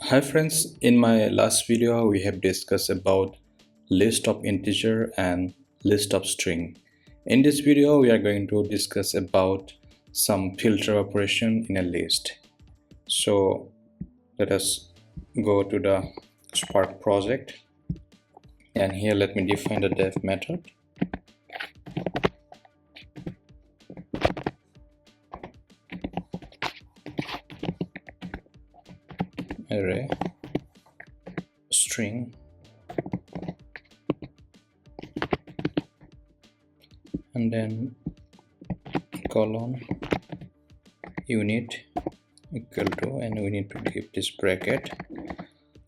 Hi friends, in my last video we have discussed about list of integer and list of string. In this video we are going to discuss about some filter operation in a list. So let us go to the Spark project, and here let me define the def method. Array string and then colon unit equal to, and we need to give this bracket.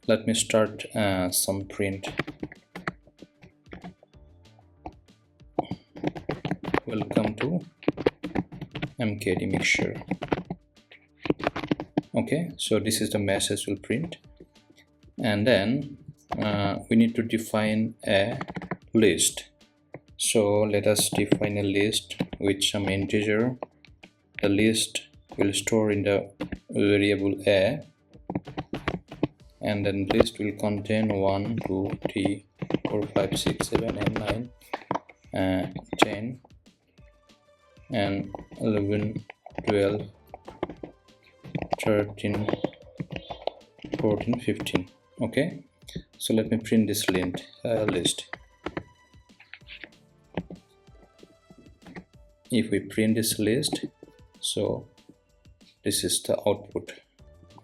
Let me start some print. Welcome to MKD mixture. Okay, so this is the message will print, and then we need to define a list. So let us define a list with some integer. The list will store in the variable a, and then list will contain 1 2 3 4 5 6 7 8 9 10 and 11 12 13 14 15. Okay, so let me print this list. If we print this list, so this is the output.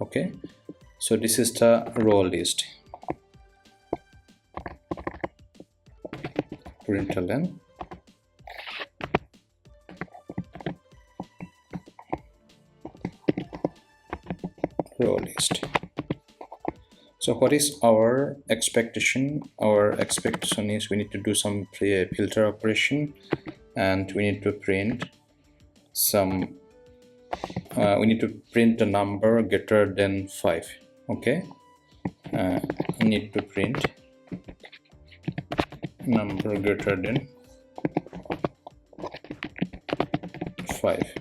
Okay, so this is the row list. Println row list. So what is our expectation? Our expectation is we need to do some filter operation, and we need to print some we need to print the number greater than 5. Okay, we need to print number greater than 5.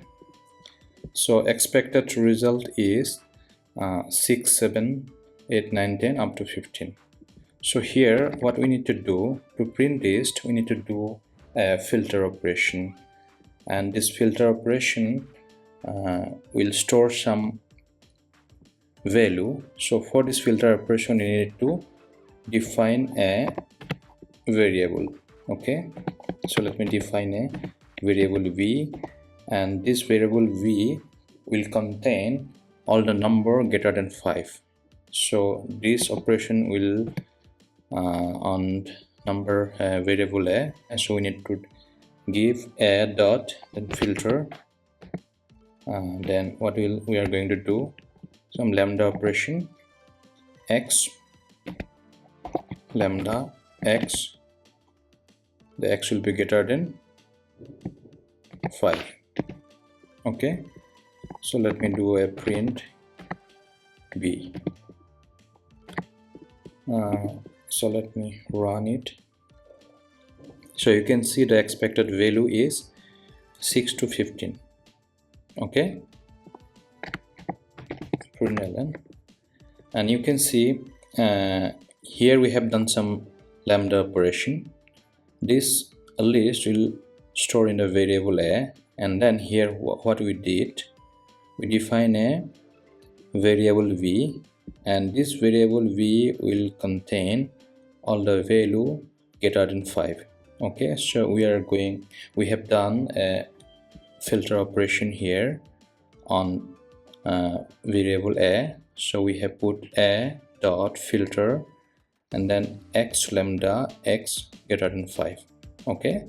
So expected result is 6 7 8 9 10 up to 15. So here what we need to do to print this, we need to do a filter operation, and this filter operation will store some value. So for this filter operation you need to define a variable. Okay, so let me define a variable v, and this variable v will contain all the number greater than 5. So this operation will on number variable a, and so we need to give a dot then filter, then what we are going to do some lambda operation x lambda x, the x will be greater than 5. Okay, so let me do a print b. So let me run it. So you can see the expected value is 6 to 15. Okay, println, and you can see here we have done some lambda operation. This list will store in the variable a, and then here what we did, we define a variable v, and this variable v will contain all the value greater than 5. Okay, so we have done a filter operation here on variable a. So we have put a dot filter and then x lambda x greater than 5. Okay,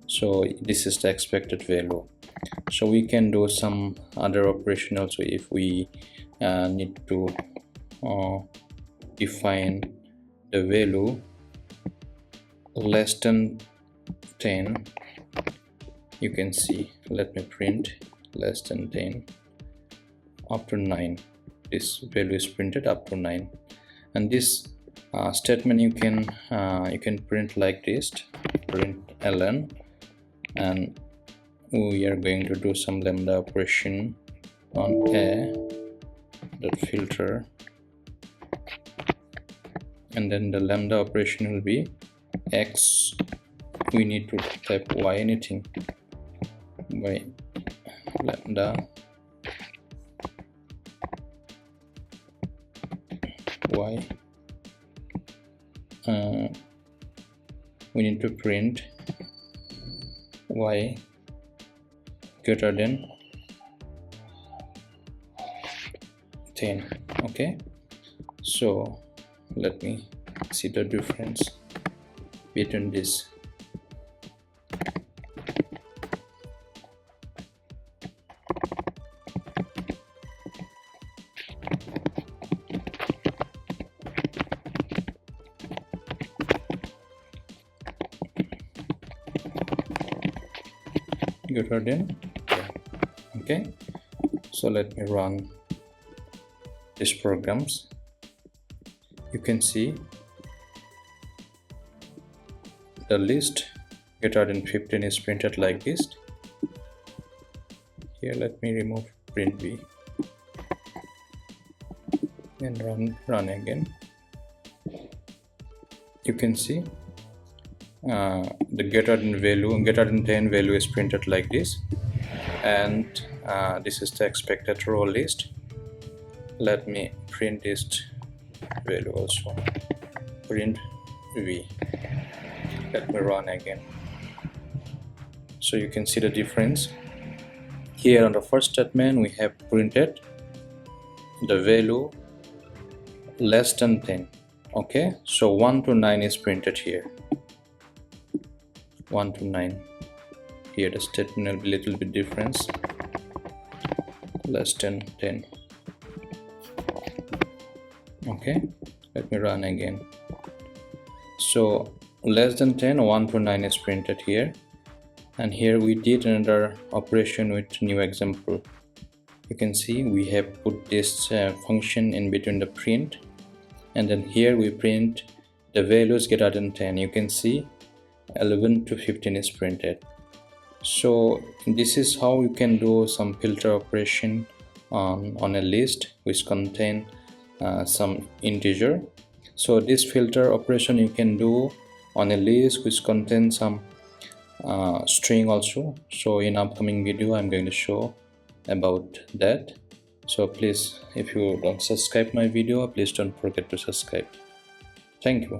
so this is the expected value. So we can do some other operation also. If we need to define the value less than 10, you can see, let me print less than 10 up to 9. This value is printed up to 9, and this statement you can print like this, print ln, and we are going to do some lambda operation on a dot filter and then the lambda operation will be x. We need to type y anything by lambda y. We need to print y greater than 10. Okay, so let me see the difference between this. Greater than 10. Okay, so let me run these programs. You can see the list greater than 15 is printed like this. Here let me remove print b and run again. You can see the greater than 10 value is printed like this, and this is the expected row list. Let me print this value also, print v. Let me run again, so you can see the difference. Here on the first statement we have printed the value less than 10. Okay, so 1 to 9 is printed here, 1 to 9. Here the statement will be little bit difference, less than 10. Okay, let me run again. So less than 10, 1 to 9 is printed here, and here we did another operation with new example. You can see we have put this function in between the print, and then here we print the values greater than 10. You can see 11 to 15 is printed. So this is how you can do some filter operation on a list which contain some integer. So this filter operation you can do on a list which contains some string also. So in upcoming video I'm going to show about that. So please, if you don't subscribe my video, please don't forget to subscribe. Thank you.